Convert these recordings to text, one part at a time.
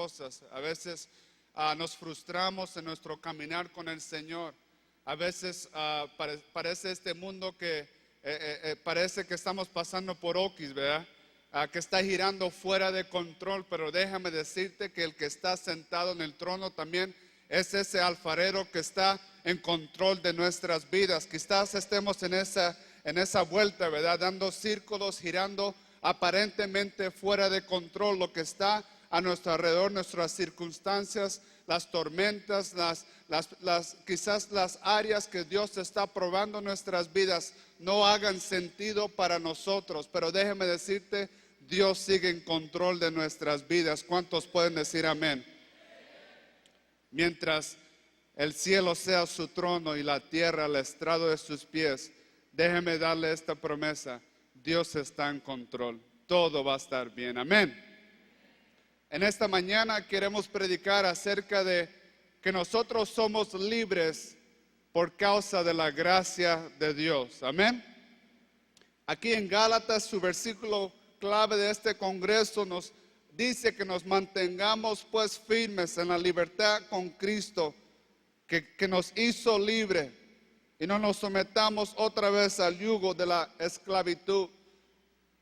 cosas. A veces nos frustramos en nuestro caminar con el Señor. A veces parece este mundo que parece que estamos pasando por oquis, ¿verdad? Que está girando fuera de control, pero déjame decirte que el que está sentado en el trono también es ese alfarero que está en control de nuestras vidas. Quizás estemos en esa vuelta, ¿verdad? Dando círculos, girando aparentemente fuera de control. Lo que está a nuestro alrededor, nuestras circunstancias, las tormentas, quizás las áreas que Dios está probando en nuestras vidas no hagan sentido para nosotros. Pero déjeme decirte, Dios sigue en control de nuestras vidas. ¿Cuántos pueden decir amén? Mientras el cielo sea su trono y la tierra el estrado de sus pies, déjeme darle esta promesa: Dios está en control, todo va a estar bien, amén. En esta mañana queremos predicar acerca de que nosotros somos libres por causa de la gracia de Dios, amén. Aquí en Gálatas, su versículo clave de este congreso nos dice que nos mantengamos pues firmes en la libertad con Cristo, que nos hizo libre, y no nos sometamos otra vez al yugo de la esclavitud.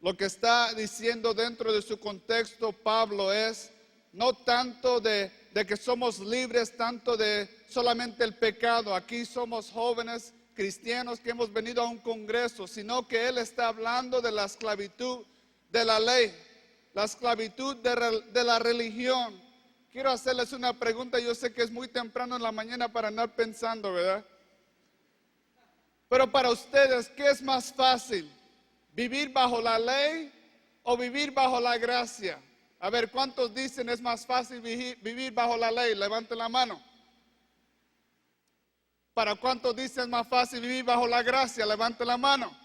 Lo que está diciendo dentro de su contexto Pablo es no tanto de que somos libres, tanto de solamente el pecado. Aquí somos jóvenes cristianos que hemos venido a un congreso, sino que él está hablando de la esclavitud de la ley, la esclavitud de la religión. Quiero hacerles una pregunta. Yo sé que es muy temprano en la mañana para andar pensando, ¿verdad? Pero para ustedes, ¿qué es más fácil? ¿Vivir bajo la ley o vivir bajo la gracia? A ver, ¿cuántos dicen es más fácil vivir bajo la ley? Levanten la mano. ¿Para cuántos dicen es más fácil vivir bajo la gracia? Levanten la mano.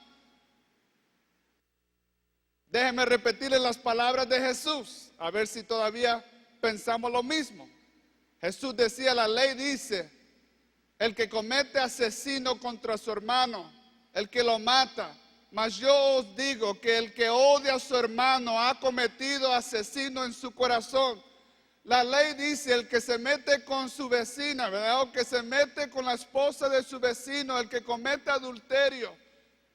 Déjenme repetirles las palabras de Jesús, a ver si todavía pensamos lo mismo. Jesús decía, la ley dice, el que comete asesino contra su hermano, el que lo mata. Mas yo os digo que el que odia a su hermano ha cometido asesino en su corazón. La ley dice, el que se mete con su vecina, ¿verdad? O que se mete con la esposa de su vecino, el que comete adulterio.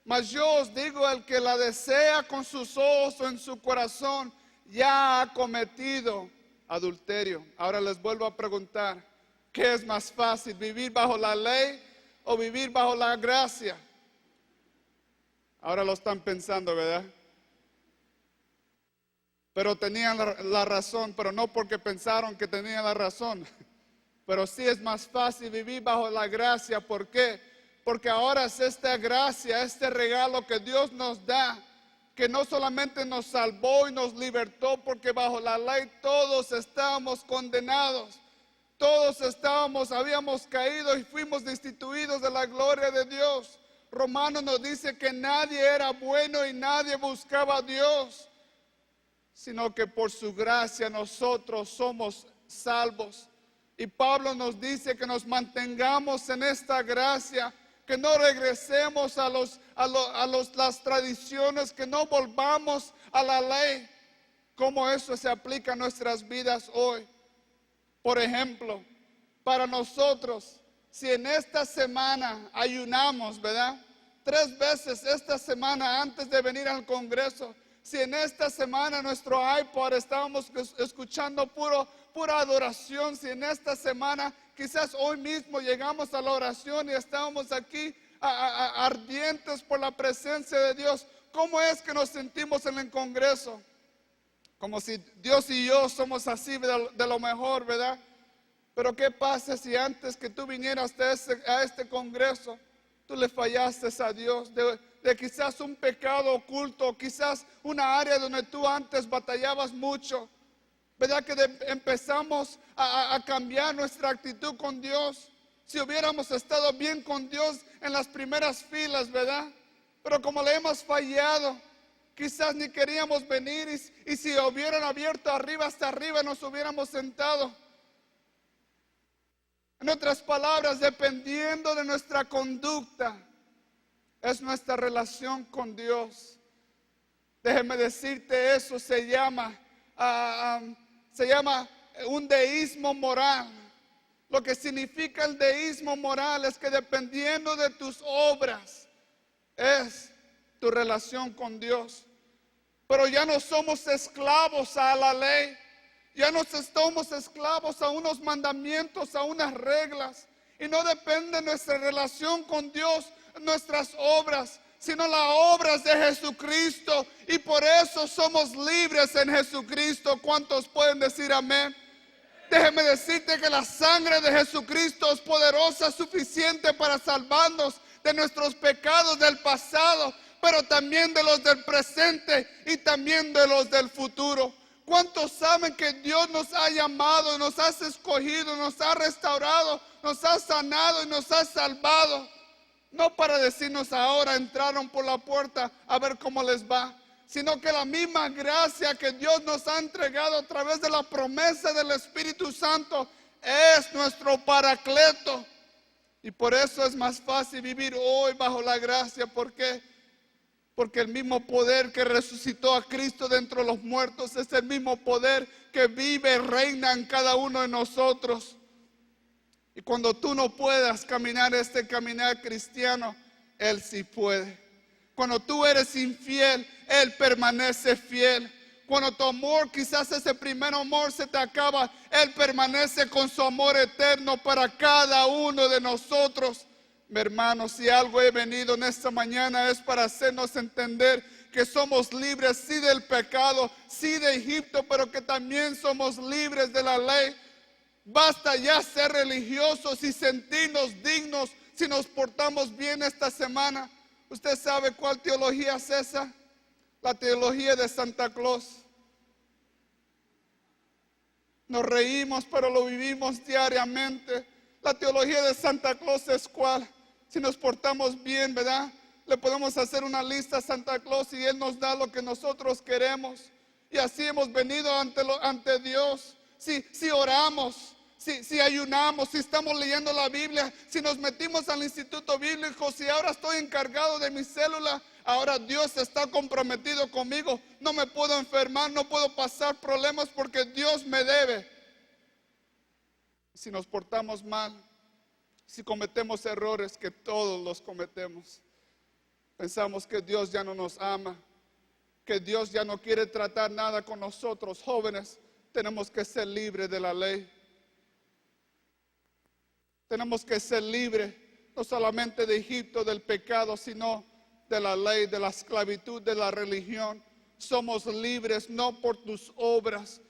Mas yo os digo, el que la desea con sus ojos o en su corazón, ya ha cometido adulterio. Ahora les vuelvo a preguntar, ¿qué es más fácil, vivir bajo la ley o vivir bajo la gracia? Ahora lo están pensando, ¿verdad? Pero tenían la razón, pero no porque pensaron que tenían la razón. Pero sí es más fácil vivir bajo la gracia. ¿Por qué? Porque ahora es esta gracia, este regalo que Dios nos da, que no solamente nos salvó y nos libertó, porque bajo la ley todos estábamos condenados. Todos habíamos caído y fuimos destituidos de la gloria de Dios. Romanos nos dice que nadie era bueno y nadie buscaba a Dios, sino que por su gracia nosotros somos salvos. Y Pablo nos dice que nos mantengamos en esta gracia, que no regresemos a las tradiciones, que no volvamos a la ley. ¿Cómo eso se aplica a nuestras vidas hoy? Por ejemplo, para nosotros, si en esta semana ayunamos, ¿verdad? 3 veces esta semana antes de venir al congreso, si en esta semana nuestro iPod estábamos escuchando pura adoración, si en esta semana quizás hoy mismo llegamos a la oración y estamos aquí ardientes por la presencia de Dios, ¿cómo es que nos sentimos en el congreso? Como si Dios y yo somos así de lo mejor, ¿verdad? Pero ¿qué pasa si antes que tú vinieras a este congreso, tú le fallaste a Dios de quizás un pecado oculto, quizás una área donde tú antes batallabas mucho? ¿Verdad que empezamos a cambiar nuestra actitud con Dios? Si hubiéramos estado bien con Dios en las primeras filas, ¿verdad? Pero como le hemos fallado, quizás ni queríamos venir y si hubieran abierto arriba hasta arriba nos hubiéramos sentado. En otras palabras, dependiendo de nuestra conducta, es nuestra relación con Dios. Déjeme decirte, eso se llama un deísmo moral. Lo que significa el deísmo moral es que dependiendo de tus obras es tu relación con Dios. Pero ya no somos esclavos a la ley, ya no somos esclavos a unos mandamientos, a unas reglas. Y no depende nuestra relación con Dios, nuestras obras, sino las obras de Jesucristo. Y por eso somos libres en Jesucristo. ¿Cuántos pueden decir amén? Déjeme decirte que la sangre de Jesucristo es poderosa, suficiente para salvarnos de nuestros pecados del pasado, pero también de los del presente y también de los del futuro. ¿Cuántos saben que Dios nos ha llamado, nos ha escogido, nos ha restaurado, nos ha sanado y nos ha salvado? No para decirnos ahora entraron por la puerta a ver cómo les va, sino que la misma gracia que Dios nos ha entregado a través de la promesa del Espíritu Santo es nuestro paracleto. Y por eso es más fácil vivir hoy bajo la gracia. ¿Por qué? Porque el mismo poder que resucitó a Cristo de entre los muertos es el mismo poder que vive y reina en cada uno de nosotros. Y cuando tú no puedas caminar este caminar cristiano, Él sí puede. Cuando tú eres infiel, Él permanece fiel. Cuando tu amor, quizás ese primer amor se te acaba, Él permanece con su amor eterno para cada uno de nosotros. Mi hermano, si algo he venido en esta mañana es para hacernos entender que somos libres, sí del pecado, sí de Egipto, pero que también somos libres de la ley. Basta ya ser religiosos y sentirnos dignos si nos portamos bien esta semana. ¿Usted sabe cuál teología es esa? La teología de Santa Claus. Nos reímos, pero lo vivimos diariamente. La teología de Santa Claus es cuál. Si nos portamos bien, ¿verdad? Le podemos hacer una lista a Santa Claus y Él nos da lo que nosotros queremos. Y así hemos venido ante Dios. Si oramos, si ayunamos, si estamos leyendo la Biblia, si nos metimos al instituto bíblico, si ahora estoy encargado de mi célula, ahora Dios está comprometido conmigo. No me puedo enfermar, no puedo pasar problemas porque Dios me debe. Si nos portamos mal, si cometemos errores, que todos los cometemos, pensamos que Dios ya no nos ama, que Dios ya no quiere tratar nada con nosotros. Jóvenes, tenemos que ser libres de la ley. Tenemos que ser libres, no solamente de Egipto, del pecado, sino de la ley, de la esclavitud, de la religión. Somos libres no por tus obras,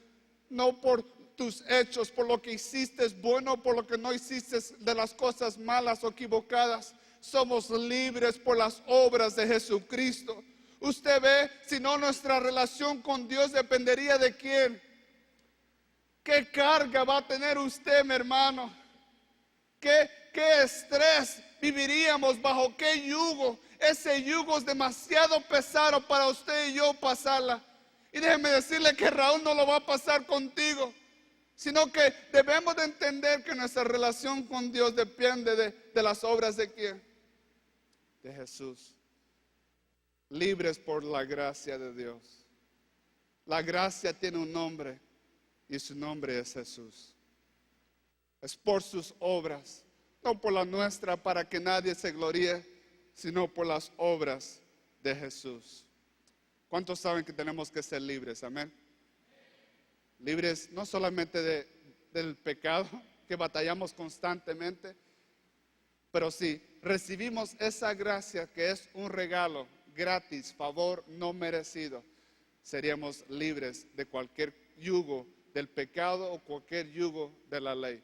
no por tus hechos, por lo que hiciste bueno, por lo que no hiciste de las cosas malas o equivocadas. Somos libres por las obras de Jesucristo. Usted ve, si no, nuestra relación con Dios dependería de quién. ¿Qué carga va a tener usted, mi hermano? ¿Qué estrés viviríamos? ¿Bajo qué yugo? Ese yugo es demasiado pesado para usted y yo pasarla. Y déjeme decirle que Raúl no lo va a pasar contigo, sino que debemos de entender que nuestra relación con Dios depende de las obras de quién. De Jesús. Libres por la gracia de Dios. La gracia tiene un nombre y su nombre es Jesús. Es por sus obras, no por la nuestra para que nadie se gloríe, sino por las obras de Jesús. ¿Cuántos saben que tenemos que ser libres? Amén. Libres no solamente del pecado, que batallamos constantemente, pero si recibimos esa gracia que es un regalo gratis, favor no merecido, seríamos libres de cualquier yugo del pecado o cualquier yugo de la ley.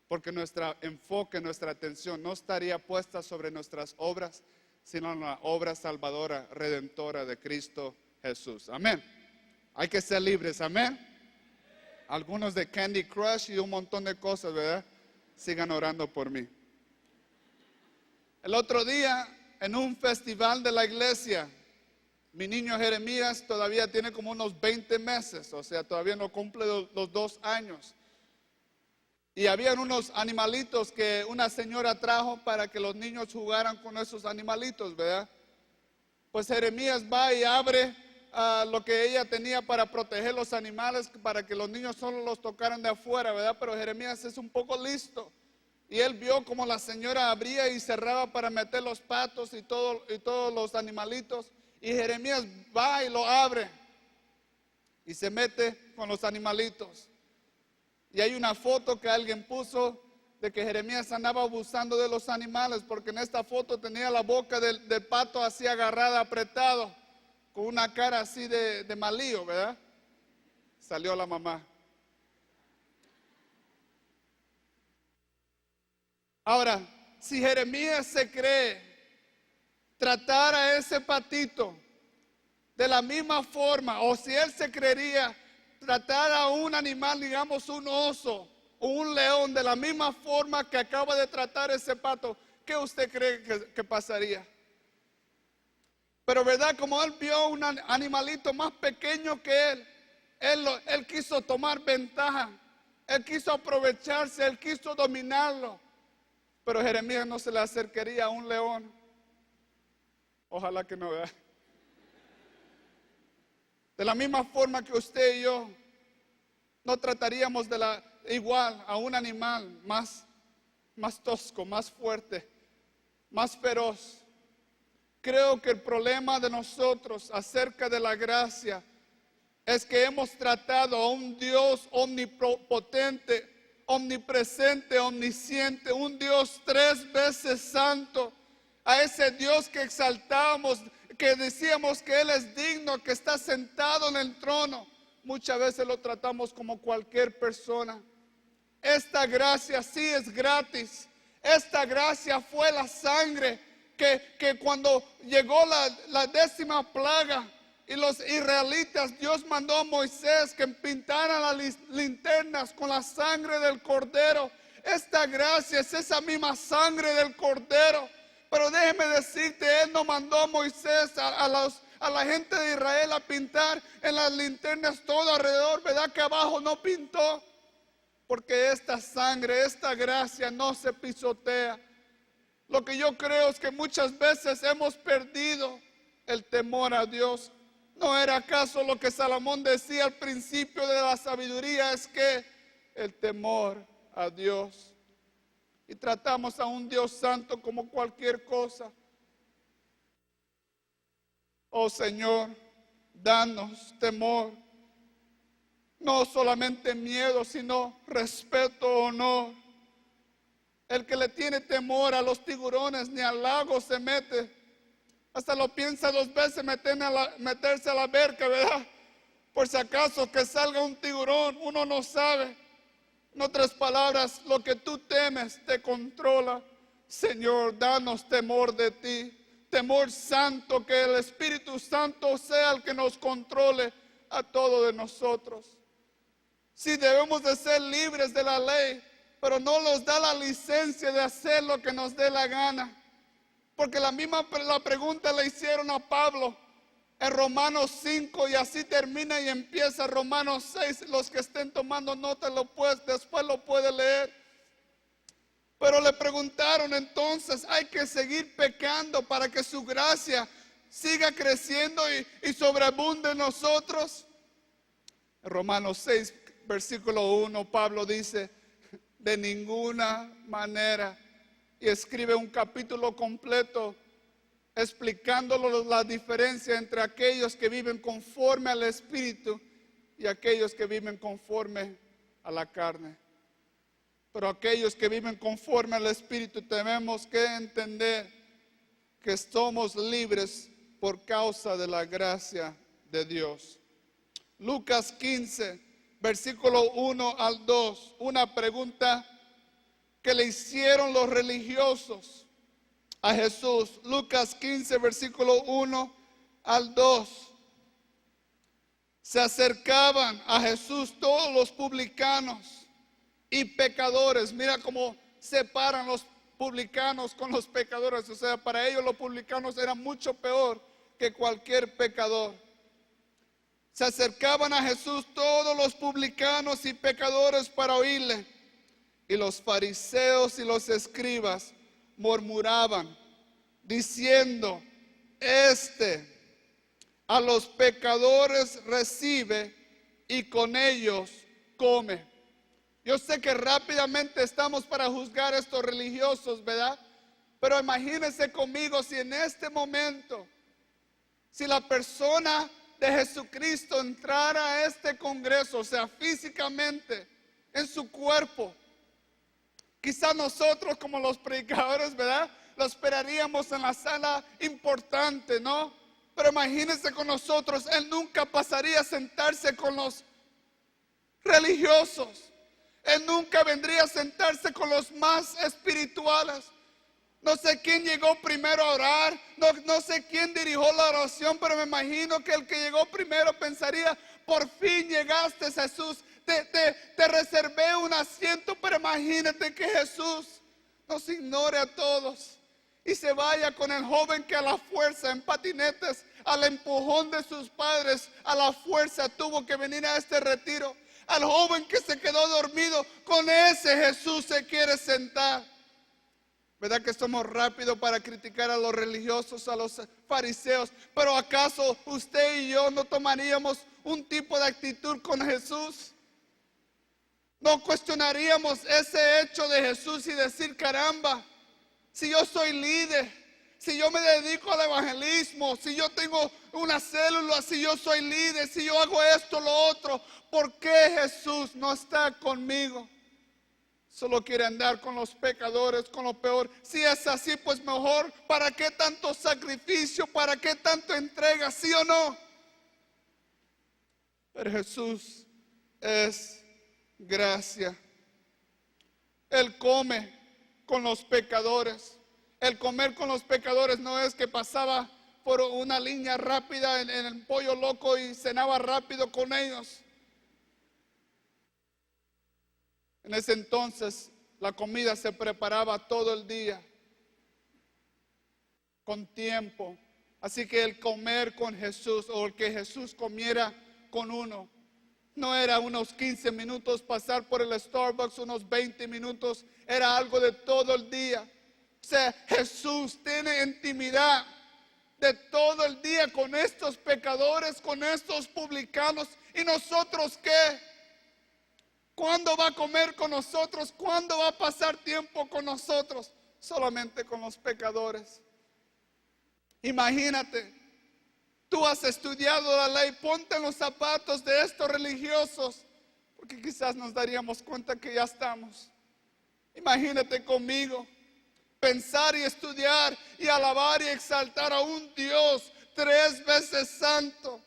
Porque nuestro enfoque, nuestra atención no estaría puesta sobre nuestras obras, sino en la obra salvadora, redentora de Cristo Jesús. Amén. Hay que ser libres, amén. Algunos de Candy Crush y un montón de cosas, ¿verdad? Sigan orando por mí. El otro día, en un festival de la iglesia, mi niño Jeremías todavía tiene como unos 20 meses, o sea, todavía no cumple los 2 años. Y habían unos animalitos que una señora trajo para que los niños jugaran con esos animalitos, ¿verdad? Pues Jeremías va y abre lo que ella tenía para proteger los animales, para que los niños solo los tocaran de afuera, ¿verdad? Pero Jeremías es un poco listo. Y él vio como la señora abría y cerraba para meter los patos y todos los animalitos. Y Jeremías va y lo abre y se mete con los animalitos. Y hay una foto que alguien puso de que Jeremías andaba abusando de los animales, porque en esta foto tenía la boca del pato así agarrada, apretado, con una cara así de malío, ¿verdad? Salió la mamá. Ahora, si Jeremías se cree tratar a ese patito de la misma forma, o si él se creería tratar a un animal, digamos un oso o un león, de la misma forma que acaba de tratar ese pato, ¿qué usted cree que pasaría? Pero verdad, como él vio un animalito más pequeño que él quiso tomar ventaja, él quiso aprovecharse, él quiso dominarlo. Pero Jeremías no se le acercaría a un león. Ojalá que no, vea. De la misma forma que usted y yo no trataríamos igual a un animal más tosco, más fuerte, más feroz. Creo que el problema de nosotros acerca de la gracia es que hemos tratado a un Dios omnipotente, omnipresente, omnisciente, un Dios 3 veces santo, a ese Dios que exaltamos, que decíamos que Él es digno, que está sentado en el trono. Muchas veces lo tratamos como cualquier persona. Esta gracia sí es gratis. Esta gracia fue la sangre que cuando llegó la 10ª plaga y los israelitas, Dios mandó a Moisés que pintaran las linternas con la sangre del cordero. Esta gracia es esa misma sangre del cordero. Pero déjeme decirte, Él no mandó a Moisés a la gente de Israel a pintar en las linternas todo alrededor, ¿verdad? Que abajo no pintó. Porque esta sangre, esta gracia no se pisotea. Lo que yo creo es que muchas veces hemos perdido el temor a Dios. ¿No era acaso lo que Salomón decía al principio de la sabiduría? Es que el temor a Dios. Y tratamos a un Dios santo como cualquier cosa. Oh Señor, danos temor. No solamente miedo, sino respeto, honor. El que le tiene temor a los tiburones ni al lago se mete. Hasta lo piensa 2 veces meterse a la alberca, ¿verdad? Por si acaso que salga un tiburón, uno no sabe. En otras palabras, lo que tú temes te controla. Señor, danos temor de ti. Temor santo, que el Espíritu Santo sea el que nos controle a todos de nosotros. Sí, debemos de ser libres de la ley, pero no nos da la licencia de hacer lo que nos dé la gana. Porque la pregunta le hicieron a Pablo en Romanos 5 y así termina y empieza Romanos 6. Los que estén tomando nota después lo pueden leer. Pero le preguntaron entonces, ¿hay que seguir pecando para que su gracia siga creciendo y sobreabunde en nosotros? En Romanos 6, versículo 1, Pablo dice, de ninguna manera. Y escribe un capítulo completo explicándolo la diferencia entre aquellos que viven conforme al Espíritu y aquellos que viven conforme a la carne. Pero aquellos que viven conforme al Espíritu tenemos que entender que somos libres por causa de la gracia de Dios. Lucas 15, versículo 1 al 2, una pregunta que le hicieron los religiosos a Jesús. Lucas 15, versículo 1 al 2. Se acercaban a Jesús todos los publicanos y pecadores. Mira cómo separan los publicanos con los pecadores. O sea, para ellos los publicanos eran mucho peor que cualquier pecador. Se acercaban a Jesús todos los publicanos y pecadores para oírle. Y los fariseos y los escribas murmuraban, diciendo, a los pecadores recibe y con ellos come. Yo sé que rápidamente estamos para juzgar a estos religiosos, ¿verdad? Pero imagínense conmigo si en este momento, si la persona de Jesucristo entrara a este congreso, o sea, físicamente, en su cuerpo, quizás nosotros como los predicadores, ¿verdad? Lo esperaríamos en la sala importante, ¿no? Pero imagínense con nosotros, Él nunca pasaría a sentarse con los religiosos. Él nunca vendría a sentarse con los más espirituales. No sé quién llegó primero a orar, no sé quién dirigió la oración, pero me imagino que el que llegó primero pensaría, por fin llegaste, Jesús, te reservé un asiento, pero imagínate que Jesús nos ignore a todos y se vaya con el joven que a la fuerza, en patinetes, al empujón de sus padres, a la fuerza tuvo que venir a este retiro. Al joven que se quedó dormido, con ese Jesús se quiere sentar. ¿Verdad que somos rápidos para criticar a los religiosos, a los fariseos? Pero ¿acaso usted y yo no tomaríamos un tipo de actitud con Jesús? ¿No cuestionaríamos ese hecho de Jesús y decir, caramba, si yo soy líder, si yo me dedico al evangelismo, si yo tengo una célula, si yo soy líder, si yo hago esto, lo otro, ¿por qué Jesús no está conmigo? Solo quiere andar con los pecadores, con lo peor. Si es así, pues mejor. ¿Para qué tanto sacrificio? ¿Para qué tanto entrega? ¿Sí o no? Pero Jesús es gracia. Él come con los pecadores. El comer con los pecadores no es que pasaba por una línea rápida en el Pollo Loco y cenaba rápido con ellos. En ese entonces la comida se preparaba todo el día, con tiempo. Así que el comer con Jesús, o el que Jesús comiera con uno, no era unos 15 minutos pasar por el Starbucks, unos 20 minutos, era algo de todo el día. O sea, Jesús tiene intimidad de todo el día con estos pecadores, con estos publicanos. ¿Y nosotros qué? ¿Cuándo va a comer con nosotros? ¿Cuándo va a pasar tiempo con nosotros? Solamente con los pecadores. Imagínate, tú has estudiado la ley, ponte en los zapatos de estos religiosos, porque quizás nos daríamos cuenta que ya estamos. Imagínate conmigo, pensar y estudiar y alabar y exaltar a un Dios 3 veces santo.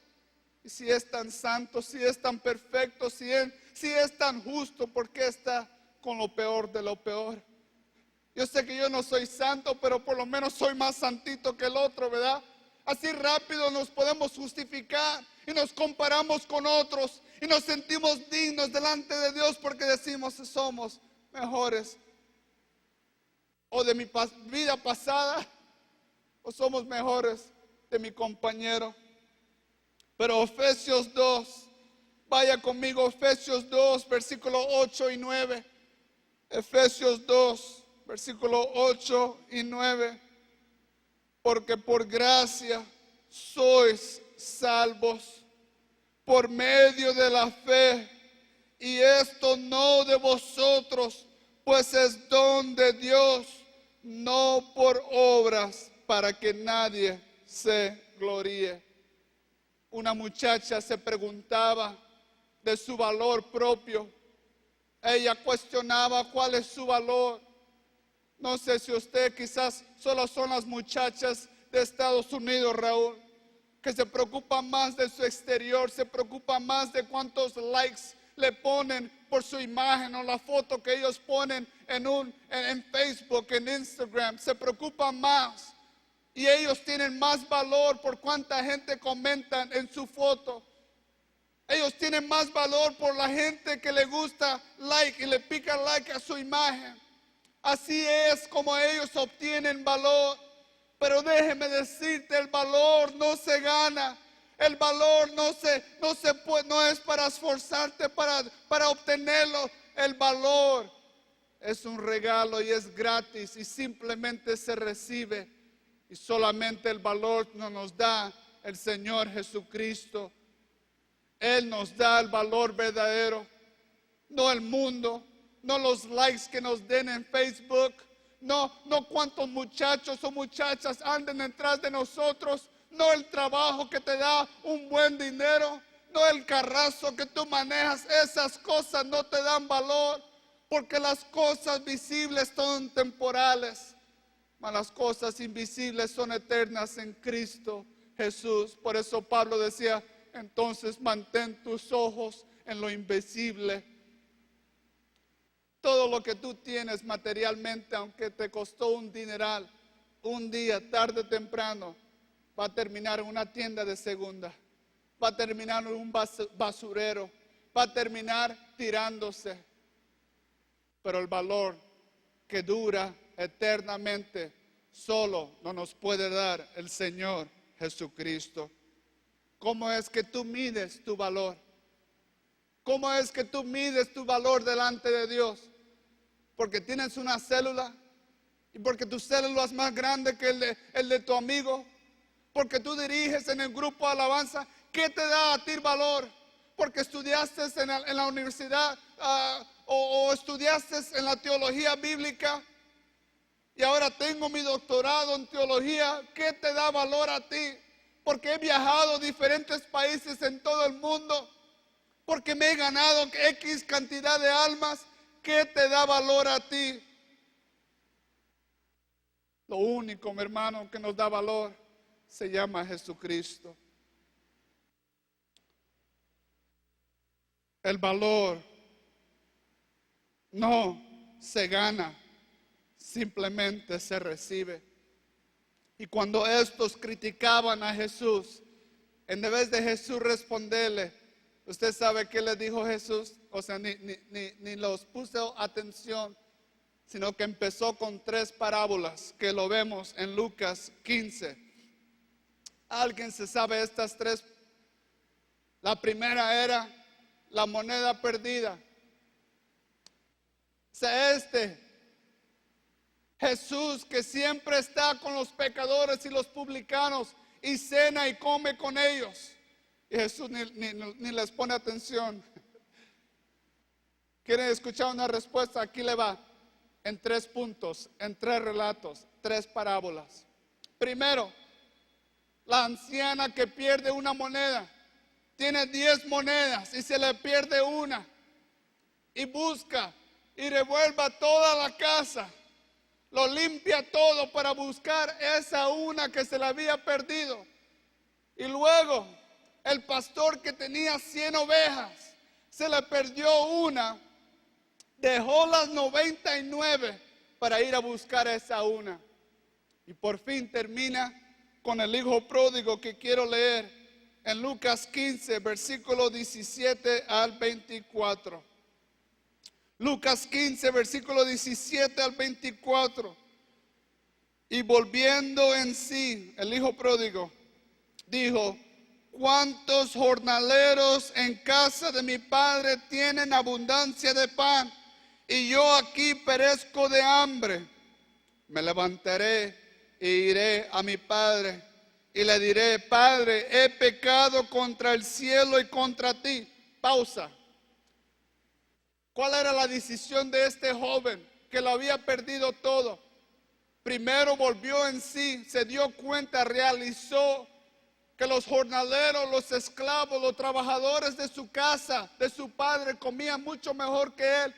Y si es tan santo, si es tan perfecto, si es tan justo, ¿por qué está con lo peor de lo peor? Yo sé que yo no soy santo, pero por lo menos soy más santito que el otro, ¿verdad? Así rápido nos podemos justificar y nos comparamos con otros y nos sentimos dignos delante de Dios porque decimos que somos mejores. O de mi vida pasada, o somos mejores de mi compañero. Pero Efesios 2, vaya conmigo, Efesios 2, versículo 8 y 9. Efesios 2, versículo 8 y 9. Porque por gracia sois salvos por medio de la fe. Y esto no de vosotros, pues es don de Dios, no por obras, para que nadie se gloríe. Una muchacha se preguntaba de su valor propio. Ella cuestionaba cuál es su valor. No sé si usted, quizás solo son las muchachas de Estados Unidos, Raúl, que se preocupan más de su exterior, se preocupan más de cuántos likes le ponen por su imagen o la foto que ellos ponen en Facebook, en Instagram. Se preocupan más. Y ellos tienen más valor por cuánta gente comentan en su foto. Ellos tienen más valor por la gente que le gusta like y le pica like a su imagen. Así es como ellos obtienen valor. Pero déjeme decirte, el valor no se gana. El valor no es para esforzarte para obtenerlo. El valor es un regalo y es gratis y simplemente se recibe. Y solamente el valor nos da el Señor Jesucristo. Él nos da el valor verdadero, no el mundo, no los likes que nos den en Facebook, no cuántos muchachos o muchachas anden detrás de nosotros, no el trabajo que te da un buen dinero, no el carrazo que tú manejas. Esas cosas no te dan valor, porque las cosas visibles son temporales, mas las cosas invisibles son eternas en Cristo Jesús. Por eso Pablo decía, entonces mantén tus ojos en lo invisible. Todo lo que tú tienes materialmente, aunque te costó un dineral, un día, tarde o temprano, va a terminar en una tienda de segunda, va a terminar en un basurero, va a terminar tirándose. Pero el valor que dura eternamente solo nos puede dar el Señor Jesucristo. ¿Cómo es que tú mides tu valor? ¿Cómo es que tú mides tu valor delante de Dios? Porque tienes una célula y porque tu célula es más grande que el de tu amigo, porque tú diriges en el grupo de alabanza. ¿Qué te da a ti valor? Porque estudiaste en la universidad o estudiaste en la teología bíblica y ahora tengo mi doctorado en teología. ¿Qué te da valor a ti? Porque he viajado a diferentes países en todo el mundo, porque me he ganado X cantidad de almas. ¿Qué te da valor a ti? Lo único, mi hermano, que nos da valor se llama Jesucristo. El valor no se gana, simplemente se recibe. Y cuando estos criticaban a Jesús, en vez de Jesús responderle, ¿usted sabe qué le dijo Jesús? O sea, ni los puso atención, sino que empezó con 3 parábolas que lo vemos en Lucas 15. ¿Alguien se sabe estas 3? La primera era la moneda perdida. O sea, Jesús que siempre está con los pecadores y los publicanos y cena y come con ellos. Y Jesús ni les pone atención. ¿Quieren escuchar una respuesta? Aquí le va. En 3 puntos, en 3 relatos, 3 parábolas. Primero, la anciana que pierde una moneda. Tiene 10 monedas y se le pierde una. Y busca y revuelva toda la casa. Lo limpia todo para buscar esa una que se le había perdido. Y luego, el pastor que tenía 100 ovejas, se le perdió una. Dejó las 99 para ir a buscar esa una. Y por fin termina con el hijo pródigo que quiero leer en Lucas 15, versículo 17 al 24. Lucas 15, versículo 17 al 24. Y volviendo en sí, el hijo pródigo dijo, ¿cuántos jornaleros en casa de mi padre tienen abundancia de pan? Y yo aquí perezco de hambre. Me levantaré e iré a mi padre y le diré, Padre, he pecado contra el cielo y contra ti. Pausa. ¿Cuál era la decisión de este joven que lo había perdido todo? Primero volvió en sí, se dio cuenta, realizó que los jornaleros, los esclavos, los trabajadores de su casa, de su padre, comían mucho mejor que él.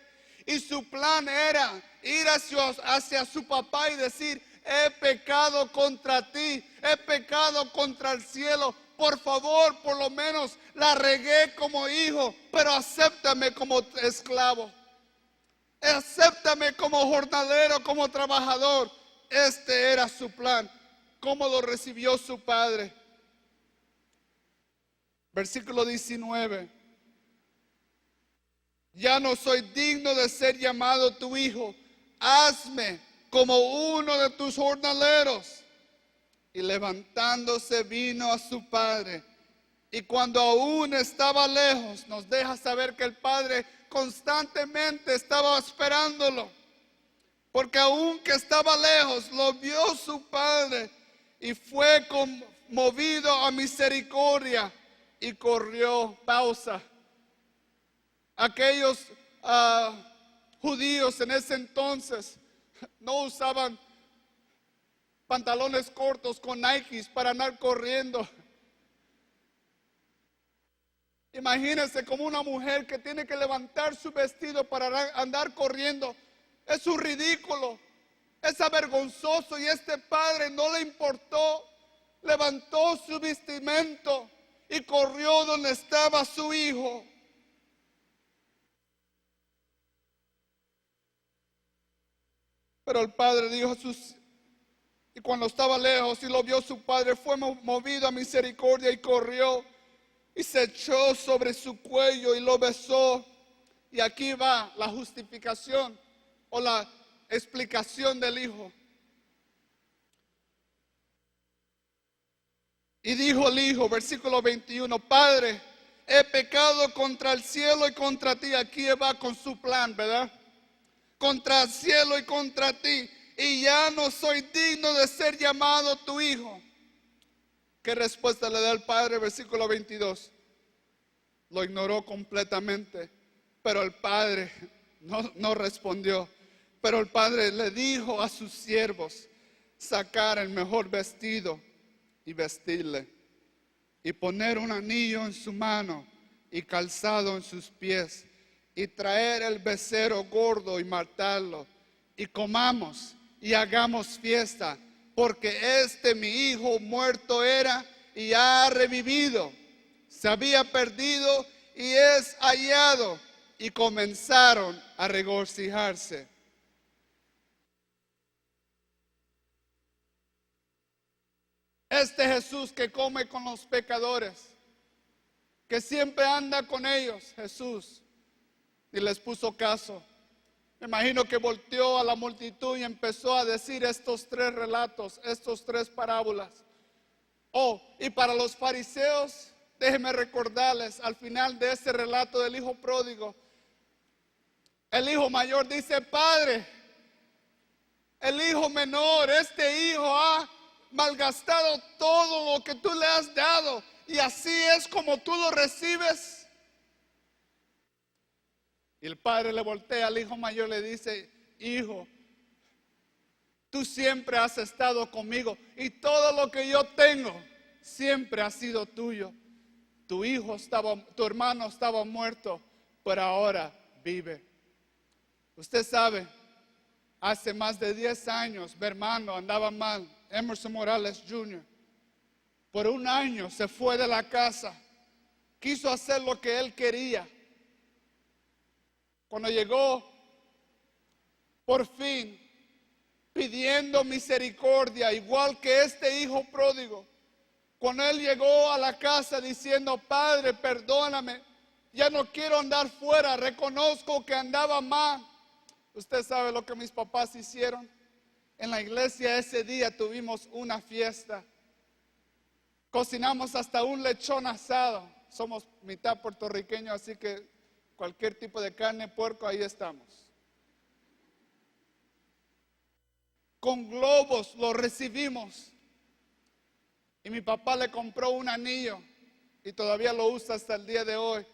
Y su plan era ir hacia su papá y decir, he pecado contra ti, he pecado contra el cielo. Por favor, por lo menos la regué como hijo, pero acéptame como esclavo. Acéptame como jornalero, como trabajador. Este era su plan. ¿Cómo lo recibió su padre? Versículo 19. Ya no soy digno de ser llamado tu hijo. Hazme como uno de tus jornaleros. Y levantándose vino a su padre. Y cuando aún estaba lejos, nos deja saber que el padre constantemente estaba esperándolo. Porque aunque estaba lejos, lo vio su padre. Y fue movido a misericordia y corrió. Pausa. Aquellos judíos en ese entonces no usaban pantalones cortos con Nikes para andar corriendo. Imagínense como una mujer que tiene que levantar su vestido para andar corriendo. Es un ridículo, es avergonzoso, y este padre no le importó. Levantó su vestimento y corrió donde estaba su hijo. Pero el padre dijo y cuando estaba lejos y lo vio su padre, fue movido a misericordia y corrió y se echó sobre su cuello y lo besó. Y aquí va la justificación o la explicación del hijo. Y dijo el hijo, versículo 21, Padre, he pecado contra el cielo y contra ti. Aquí va con su plan, ¿verdad? Contra el cielo y contra ti, y ya no soy digno de ser llamado tu hijo. ¿Qué respuesta le da el padre? Versículo 22. Lo ignoró completamente, pero el padre no respondió. Pero el padre le dijo a sus siervos sacar el mejor vestido y vestirle, y poner un anillo en su mano y calzado en sus pies, y traer el becerro gordo y matarlo, y comamos y hagamos fiesta, porque mi hijo muerto era y ha revivido, se había perdido y es hallado. Y comenzaron a regocijarse. Este Jesús que come con los pecadores, que siempre anda con ellos, Jesús, y les puso caso. Me imagino que volteó a la multitud y empezó a decir estos tres relatos, estas tres parábolas. Y para los fariseos, déjenme recordarles, al final de ese relato del hijo pródigo, el hijo mayor dice, Padre, el hijo menor, este hijo ha malgastado todo lo que tú le has dado, y así es como tú lo recibes. Y el padre le voltea al hijo mayor y le dice, hijo, tú siempre has estado conmigo y todo lo que yo tengo siempre ha sido tuyo. Tu hermano estaba muerto, pero ahora vive. Usted sabe, hace más de 10 años mi hermano andaba mal, Emerson Morales Jr. Por un año se fue de la casa, quiso hacer lo que él quería. Cuando llegó, por fin, pidiendo misericordia, igual que este hijo pródigo, cuando él llegó a la casa diciendo, Padre, perdóname, ya no quiero andar fuera, reconozco que andaba mal. Usted sabe lo que mis papás hicieron. En la iglesia ese día tuvimos una fiesta. Cocinamos hasta un lechón asado. Somos mitad puertorriqueños, así que cualquier tipo de carne, puerco, ahí estamos. Con globos lo recibimos. Y mi papá le compró un anillo y todavía lo usa hasta el día de hoy,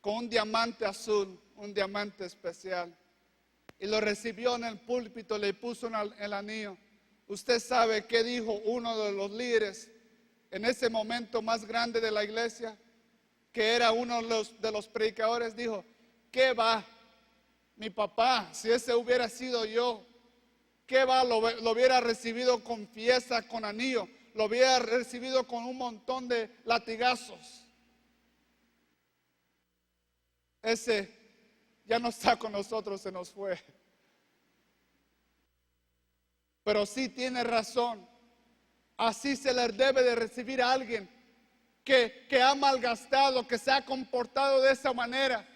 con un diamante azul, un diamante especial. Y lo recibió en el púlpito, le puso el anillo. Usted sabe qué dijo uno de los líderes en ese momento más grande de la iglesia, que era uno de los predicadores. Dijo, ¿qué va? Mi papá, si ese hubiera sido yo, ¿qué va? Lo hubiera recibido con fiesta, con anillo, lo hubiera recibido con un montón de latigazos. Ese ya no está con nosotros, se nos fue. Pero sí tiene razón. Así se le debe de recibir a alguien que ha malgastado, que se ha comportado de esa manera.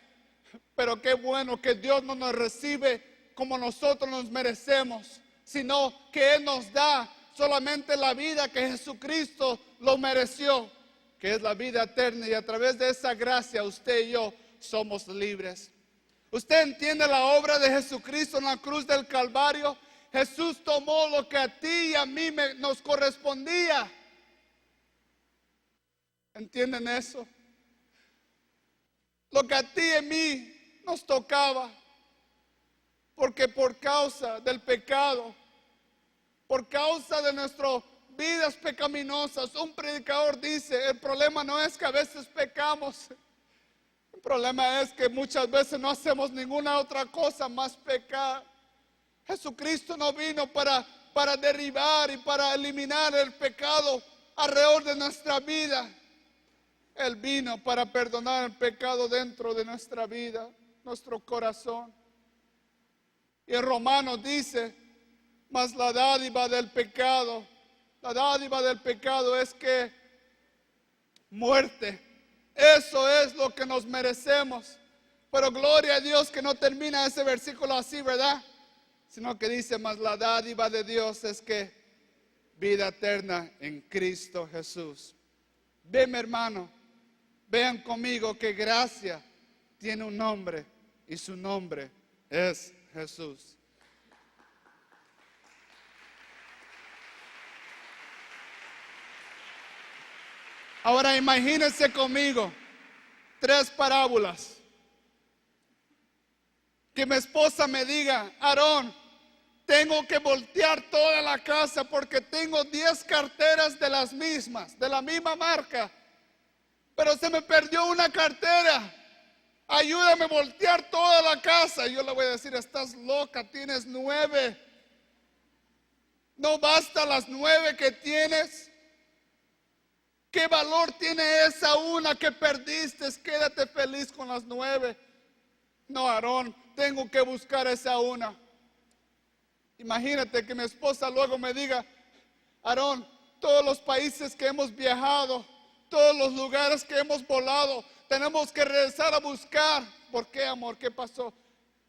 Pero qué bueno que Dios no nos recibe como nosotros nos merecemos, sino que Él nos da solamente la vida que Jesucristo lo mereció, que es la vida eterna, y a través de esa gracia usted y yo somos libres. ¿Usted entiende la obra de Jesucristo en la cruz del Calvario? Jesús tomó lo que a ti y a mí nos correspondía. ¿Entienden eso? Lo que a ti y a mí nos tocaba, porque por causa del pecado, por causa de nuestras vidas pecaminosas, un predicador dice, el problema no es que a veces pecamos, el problema es que muchas veces no hacemos ninguna otra cosa más pecar. Jesucristo no vino para derribar y para eliminar el pecado alrededor de nuestra vida. Él vino para perdonar el pecado dentro de nuestra vida, nuestro corazón. Y en Romanos dice, mas la dádiva del pecado es que muerte. Eso es lo que nos merecemos. Pero gloria a Dios que no termina ese versículo así, ¿verdad? Sino que dice, mas la dádiva de Dios es que vida eterna en Cristo Jesús. Ven, hermano, vean conmigo que gracia tiene un nombre y su nombre es Jesús. Ahora imagínense conmigo 3 parábolas. Que mi esposa me diga, Aarón, tengo que voltear toda la casa porque tengo 10 carteras de las mismas, de la misma marca, pero se me perdió una cartera. Ayúdame a voltear toda la casa. Y yo le voy a decir, estás loca, tienes 9. ¿No basta las 9 que tienes? ¿Qué valor tiene esa una que perdiste? Quédate feliz con las 9. No, Aarón, tengo que buscar esa una. Imagínate que mi esposa luego me diga, Aarón, todos los países que hemos viajado, todos los lugares que hemos volado, tenemos que regresar a buscar. ¿Por qué, amor? ¿Qué pasó?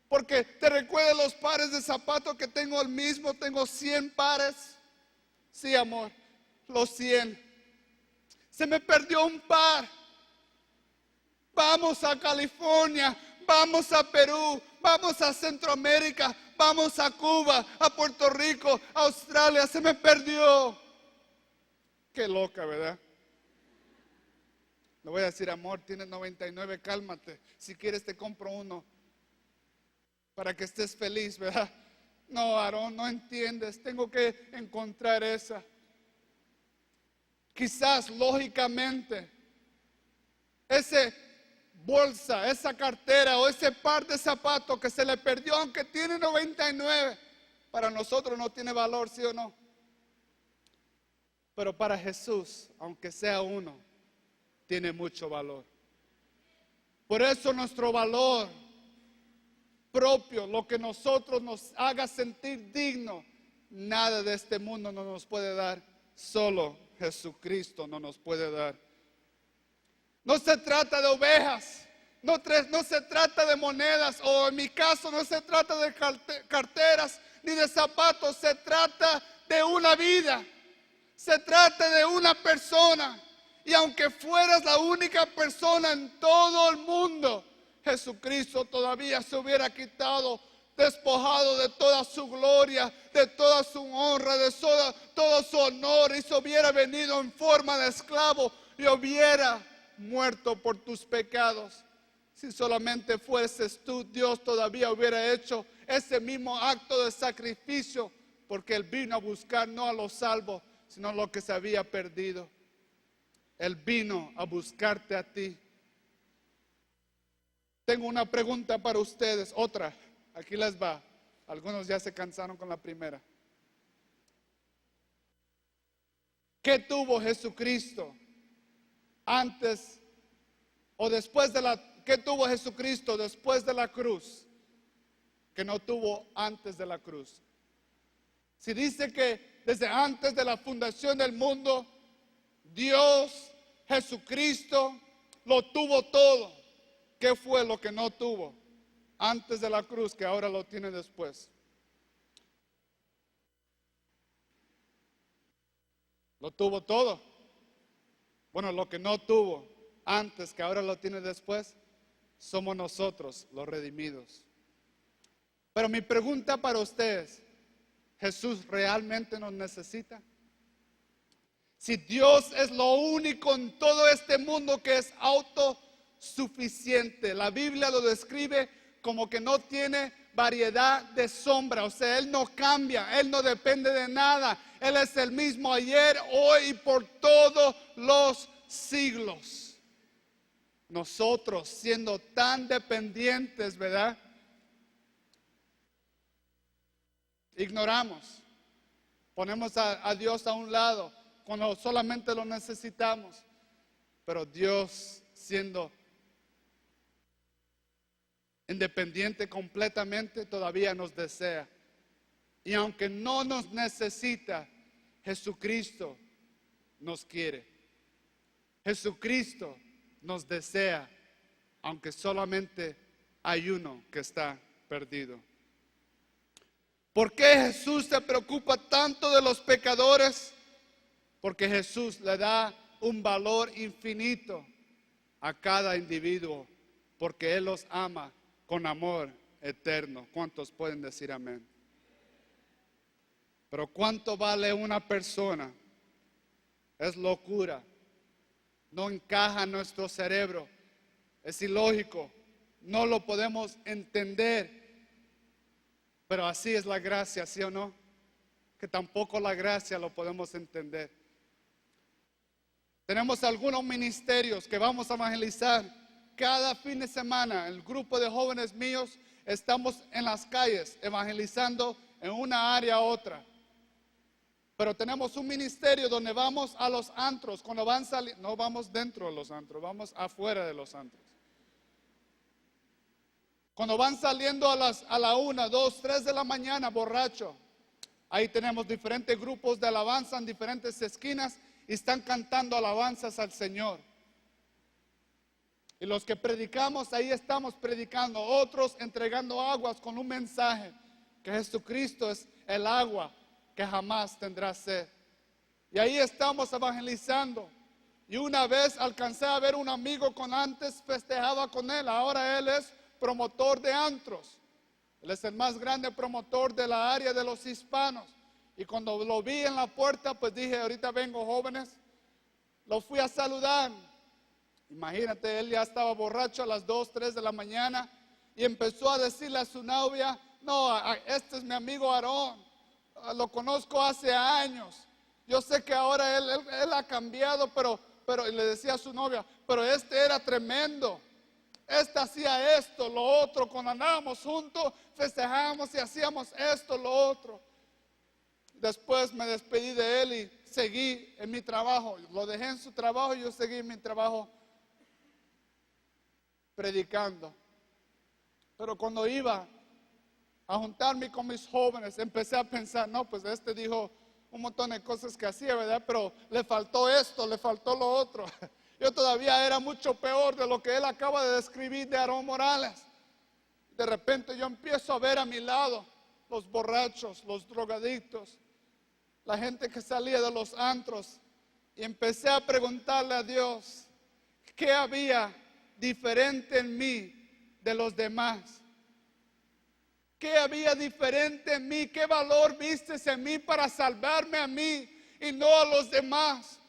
Porque te recuerdas los pares de zapatos que tengo el mismo, tengo 100 pares. Sí, amor, los 100. Se me perdió un par. Vamos a California, vamos a Perú, vamos a Centroamérica, vamos a Cuba, a Puerto Rico, a Australia. Se me perdió. Qué loca, ¿verdad? Le voy a decir, amor, tienes 99, cálmate. Si quieres te compro uno para que estés feliz, ¿verdad? No, Aarón, no entiendes. Tengo que encontrar esa. Quizás, lógicamente, ese bolsa, esa cartera o ese par de zapatos que se le perdió, aunque tiene 99, para nosotros no tiene valor, ¿sí o no? Pero para Jesús, aunque sea uno, tiene mucho valor. Por eso nuestro valor propio, lo que nosotros nos haga sentir digno, nada de este mundo no nos puede dar, solo Jesucristo no nos puede dar. No se trata de ovejas, no se trata de monedas, o en mi caso no se trata de carteras ni de zapatos, se trata de una vida, se trata de una persona. Y aunque fueras la única persona en todo el mundo, Jesucristo todavía se hubiera quitado, despojado de toda su gloria, de toda su honra, de todo su honor, y se hubiera venido en forma de esclavo y hubiera muerto por tus pecados. Si solamente fueses tú, Dios todavía hubiera hecho ese mismo acto de sacrificio, porque Él vino a buscar no a los salvos, sino lo que se había perdido. Él vino a buscarte a ti. Tengo una pregunta para ustedes, otra, aquí les va. Algunos ya se cansaron con la primera. ¿Qué tuvo Jesucristo antes o después de qué tuvo Jesucristo después de la cruz que no tuvo antes de la cruz? Si dice que desde antes de la fundación del mundo, Dios, Jesucristo, lo tuvo todo, ¿qué fue lo que no tuvo antes de la cruz que ahora lo tiene después? Lo tuvo todo. Bueno, lo que no tuvo antes que ahora lo tiene después, somos nosotros los redimidos. Pero mi pregunta para ustedes, ¿Jesús realmente nos necesita? Si Dios es lo único en todo este mundo que es autosuficiente, la Biblia lo describe como que no tiene variedad de sombra, o sea, Él no cambia, Él no depende de nada, Él es el mismo ayer, hoy y por todos los siglos. Nosotros siendo tan dependientes, ¿verdad? Ignoramos, ponemos a Dios a un lado cuando solamente lo necesitamos, pero Dios siendo independiente completamente todavía nos desea. Y aunque no nos necesita, Jesucristo nos quiere. Jesucristo nos desea, aunque solamente hay uno que está perdido. ¿Por qué Jesús se preocupa tanto de los pecadores? Porque Jesús le da un valor infinito a cada individuo, porque Él los ama con amor eterno. ¿Cuántos pueden decir amén? Pero ¿cuánto vale una persona? Es locura. No encaja en nuestro cerebro. Es ilógico. No lo podemos entender. Pero así es la gracia, ¿sí o no? Que tampoco la gracia lo podemos entender. Tenemos algunos ministerios que vamos a evangelizar. Cada fin de semana, el grupo de jóvenes míos, estamos en las calles evangelizando en una área a otra. Pero tenemos un ministerio donde vamos a los antros. Cuando van saliendo, no vamos dentro de los antros, vamos afuera de los antros. Cuando van saliendo a la 1, 2, 3 de la mañana, borracho. Ahí tenemos diferentes grupos de alabanza en diferentes esquinas y están cantando alabanzas al Señor. Y los que predicamos, ahí estamos predicando. Otros entregando aguas con un mensaje, que Jesucristo es el agua que jamás tendrá sed. Y ahí estamos evangelizando. Y una vez alcancé a ver un amigo con antes festejaba con él. Ahora él es promotor de antros. Él es el más grande promotor de la área de los hispanos. Y cuando lo vi en la puerta, pues dije, ahorita vengo, jóvenes. Lo fui a saludar. Imagínate, él ya estaba borracho a las 2, 3 de la mañana y empezó a decirle a su novia, no, este es mi amigo Aarón, lo conozco hace años. Yo sé que ahora él ha cambiado, pero y le decía a su novia, pero este era tremendo. Este hacía esto, lo otro, cuando andábamos juntos, festejábamos y hacíamos esto, lo otro. Después me despedí de él y seguí en mi trabajo. Lo dejé en su trabajo y yo seguí en mi trabajo predicando. Pero cuando iba a juntarme con mis jóvenes, empecé a pensar, no, pues este dijo un montón de cosas que hacía, ¿verdad? Pero le faltó esto, le faltó lo otro. Yo todavía era mucho peor de lo que él acaba de describir de Aarón Morales. De repente yo empiezo a ver a mi lado los borrachos, los drogadictos, la gente que salía de los antros. Y empecé a preguntarle a Dios, ¿qué había diferente en mí de los demás? ¿Qué había diferente en mí? ¿Qué valor vistes en mí para salvarme a mí y no a los demás?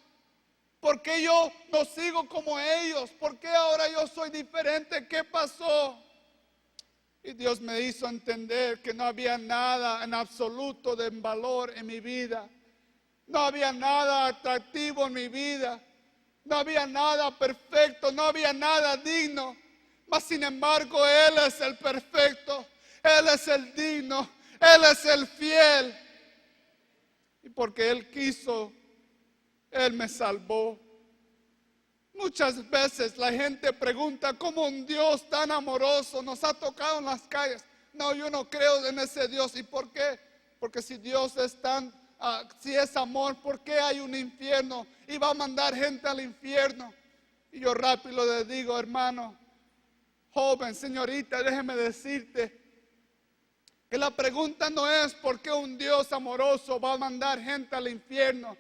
¿Por qué yo no sigo como ellos? ¿Por qué ahora yo soy diferente? ¿Qué pasó? Y Dios me hizo entender que no había nada en absoluto de valor en mi vida. No había nada atractivo en mi vida. No había nada perfecto, no había nada digno. Mas sin embargo, Él es el perfecto. Él es el digno. Él es el fiel. Y porque Él quiso, Él me salvó. Muchas veces la gente pregunta cómo un Dios tan amoroso nos ha tocado en las calles. No, yo no creo en ese Dios. ¿Y por qué? Porque si Dios es si es amor, ¿por qué hay un infierno? Y va a mandar gente al infierno. Y yo rápido le digo, hermano, joven, señorita, déjeme decirte que la pregunta no es por qué un Dios amoroso va a mandar gente al infierno.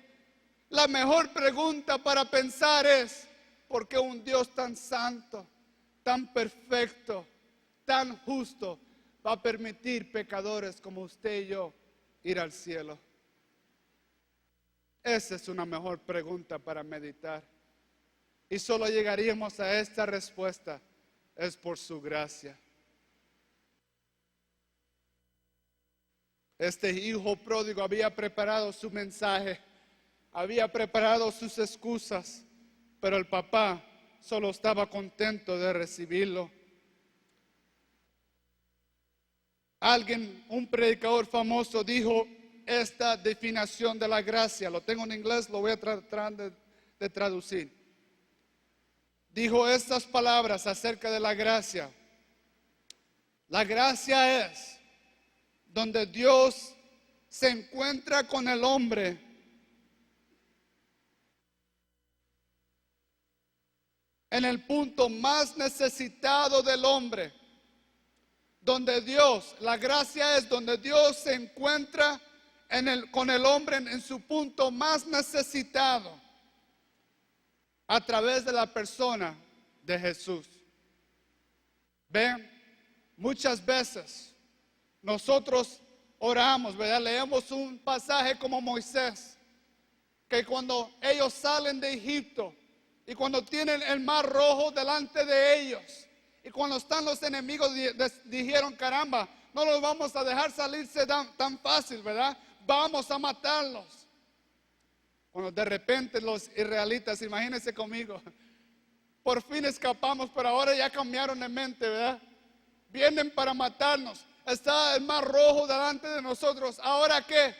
La mejor pregunta para pensar es, ¿por qué un Dios tan santo, tan perfecto, tan justo va a permitir pecadores como usted y yo ir al cielo? Esa es una mejor pregunta para meditar. Y solo llegaríamos a esta respuesta: es por su gracia. Este hijo pródigo había preparado su mensaje, había preparado sus excusas, pero el papá solo estaba contento de recibirlo. Un predicador famoso dijo esta definición de la gracia. Lo tengo en inglés, lo voy a tratar de traducir. Dijo estas palabras acerca de la gracia. La gracia es donde Dios se encuentra con el hombre en el punto más necesitado del hombre. Donde Dios, la gracia es donde Dios se encuentra con el hombre en su punto más necesitado, a través de la persona de Jesús. Ven, muchas veces nosotros oramos, ¿verdad? Leemos un pasaje como Moisés, que cuando ellos salen de Egipto y cuando tienen el mar rojo delante de ellos, y cuando están los enemigos, dijeron: caramba, no los vamos a dejar salirse tan fácil, ¿verdad? Vamos a matarlos. Cuando de repente los israelitas, imagínense conmigo, por fin escapamos, pero ahora ya cambiaron de mente, ¿verdad? Vienen para matarnos. Está el mar rojo delante de nosotros. ¿Ahora qué?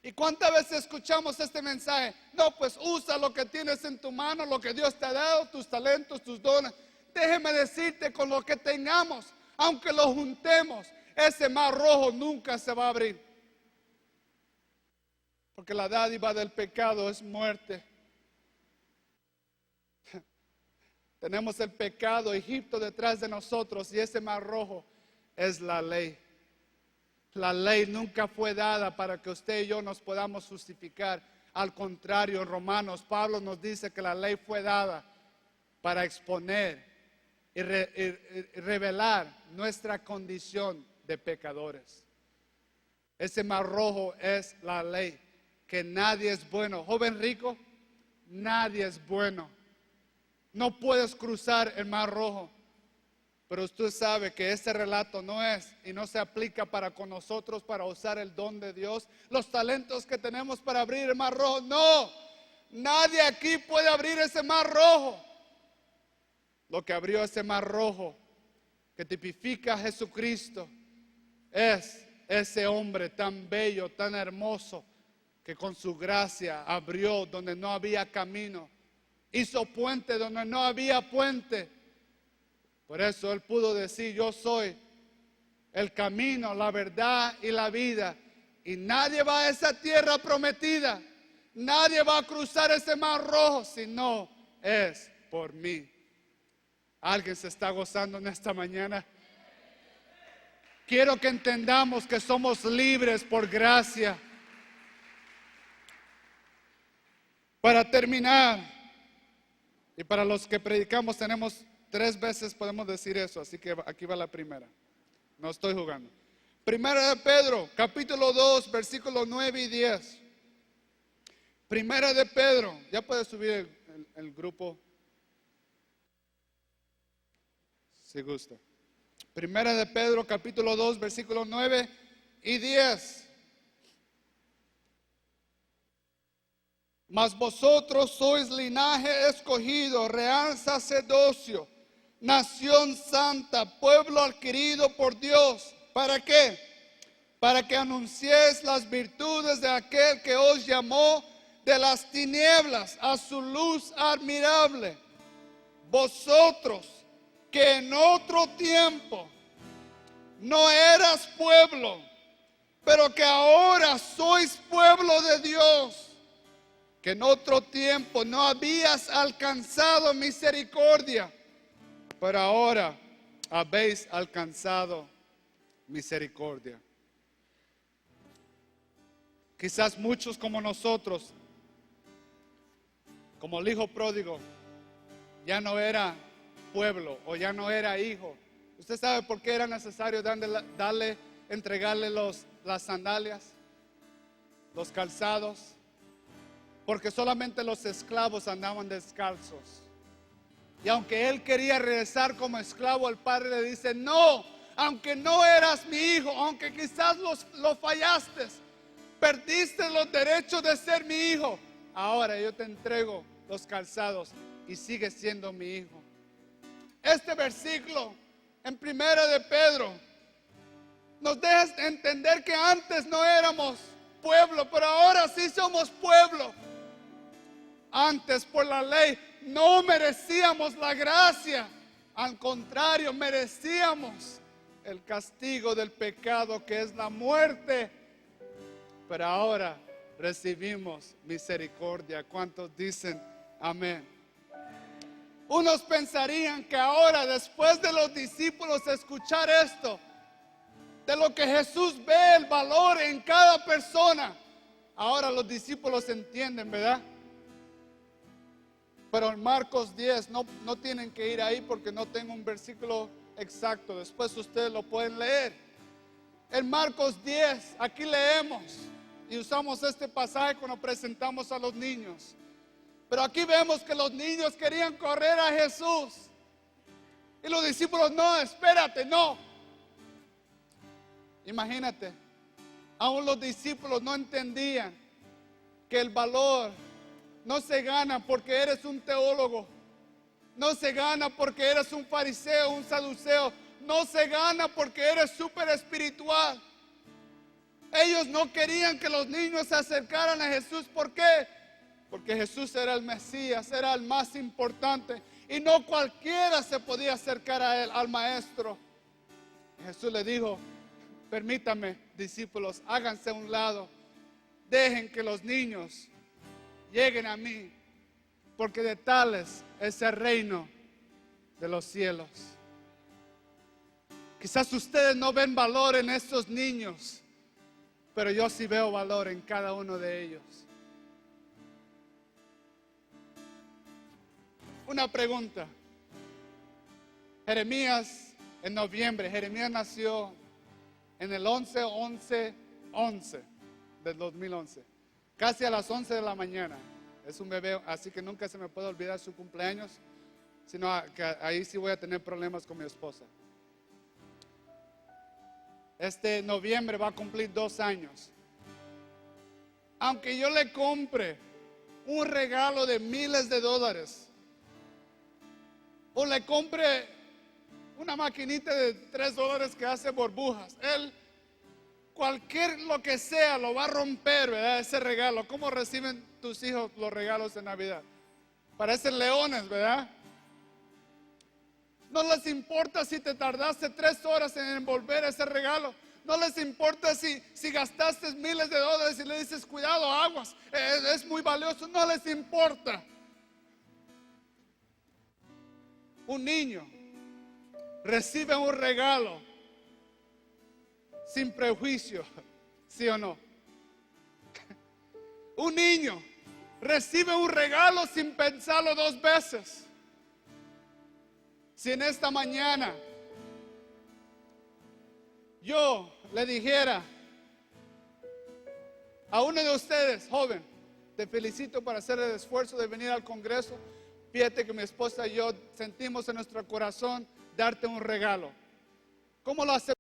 ¿Y cuántas veces escuchamos este mensaje? No, pues usa lo que tienes en tu mano, lo que Dios te ha dado, tus talentos, tus dones. Déjeme decirte, con lo que tengamos, aunque lo juntemos, ese mar rojo nunca se va a abrir. Porque la dádiva del pecado es muerte. Tenemos el pecado, Egipto, detrás de nosotros, y ese mar rojo es la ley. La ley nunca fue dada para que usted y yo nos podamos justificar. Al contrario, en Romanos, Pablo nos dice que la ley fue dada para exponer y revelar nuestra condición de pecadores. Ese mar rojo es la ley, que nadie es bueno. Joven rico, nadie es bueno. No puedes cruzar el mar rojo. Pero usted sabe que este relato no es y no se aplica para con nosotros, para usar el don de Dios, los talentos que tenemos para abrir el mar rojo. No, nadie aquí puede abrir ese mar rojo. Lo que abrió ese mar rojo, que tipifica a Jesucristo, es ese hombre tan bello, tan hermoso, que con su gracia abrió donde no había camino, hizo puente donde no había puente. Por eso Él pudo decir: yo soy el camino, la verdad y la vida. Y nadie va a esa tierra prometida, nadie va a cruzar ese mar rojo si no es por mí. ¿Alguien se está gozando en esta mañana? Quiero que entendamos que somos libres por gracia. Para terminar, y para los que predicamos tenemos 3 veces podemos decir eso, así que aquí va la primera. No estoy jugando. Primera de Pedro, capítulo 2, versículos 9 y 10. Primera de Pedro, ya puede subir el grupo, si gusta. Primera de Pedro, capítulo 2, versículos 9 y 10. Mas vosotros sois linaje escogido, real sacerdocio, nación santa, pueblo adquirido por Dios. ¿Para qué? Para que anunciéis las virtudes de aquel que os llamó de las tinieblas a su luz admirable. Vosotros que en otro tiempo no eras pueblo, pero que ahora sois pueblo de Dios, que en otro tiempo no habías alcanzado misericordia, pero ahora habéis alcanzado misericordia. Quizás muchos como nosotros, como el hijo pródigo, ya no era pueblo o ya no era hijo. ¿Usted sabe por qué era necesario entregarle las sandalias, los calzados? porque solamente los esclavos andaban descalzos. Y aunque él quería regresar como esclavo, el padre le dice: no, aunque no eras mi hijo, aunque quizás lo fallaste, perdiste los derechos de ser mi hijo, ahora yo te entrego los calzados y sigues siendo mi hijo. Este versículo en Primera de Pedro nos deja entender que antes no éramos pueblo, pero ahora sí somos pueblo. Antes, por la ley, no merecíamos la gracia, al contrario, merecíamos el castigo del pecado, que es la muerte. Pero ahora recibimos misericordia. ¿Cuántos dicen amén? Unos pensarían que ahora, después de los discípulos escuchar esto, de lo que Jesús ve el valor en cada persona, ahora los discípulos entienden, ¿verdad? Pero en Marcos 10 no tienen que ir ahí, porque no tengo un versículo exacto. Después ustedes lo pueden leer. En Marcos 10, aquí leemos y usamos este pasaje cuando presentamos a los niños. Pero aquí vemos que los niños querían correr a Jesús. Y los discípulos: no, espérate, no. Imagínate, aún los discípulos no entendían que el valor no se gana porque eres un teólogo, no se gana porque eres un fariseo, un saduceo, no se gana porque eres súper espiritual. Ellos no querían que los niños se acercaran a Jesús. ¿Por qué? Porque Jesús era el Mesías, era el más importante, y no cualquiera se podía acercar a él, al maestro. Y Jesús le dijo: permítame, discípulos, háganse a un lado, dejen que los niños lleguen a mí, porque de tales es el reino de los cielos. Quizás ustedes no ven valor en estos niños, pero yo sí veo valor en cada uno de ellos. Una pregunta. Jeremías, en noviembre, Jeremías nació en el 11/11/11 del 2011, casi a las 11 de la mañana. Es un bebé, así que nunca se me puede olvidar su cumpleaños, sino que ahí sí voy a tener problemas con mi esposa. Este noviembre va a cumplir 2 años. Aunque yo le compre un regalo de miles de dólares, o le compre una maquinita de $3 que hace burbujas, él, cualquier lo que sea, lo va a romper, ¿verdad? Ese regalo. ¿Cómo reciben tus hijos los regalos de Navidad? Parecen leones, ¿verdad? No les importa si te tardaste 3 horas en envolver ese regalo. No les importa si gastaste miles de dólares y le dices: cuidado, aguas, es muy valioso. No les importa. Un niño recibe un regalo sin prejuicio, ¿sí o no? Un niño recibe un regalo sin pensarlo 2 veces. Si en esta mañana yo le dijera a uno de ustedes: joven, te felicito por hacer el esfuerzo de venir al Congreso, fíjate que mi esposa y yo sentimos en nuestro corazón darte un regalo, ¿cómo lo hacemos?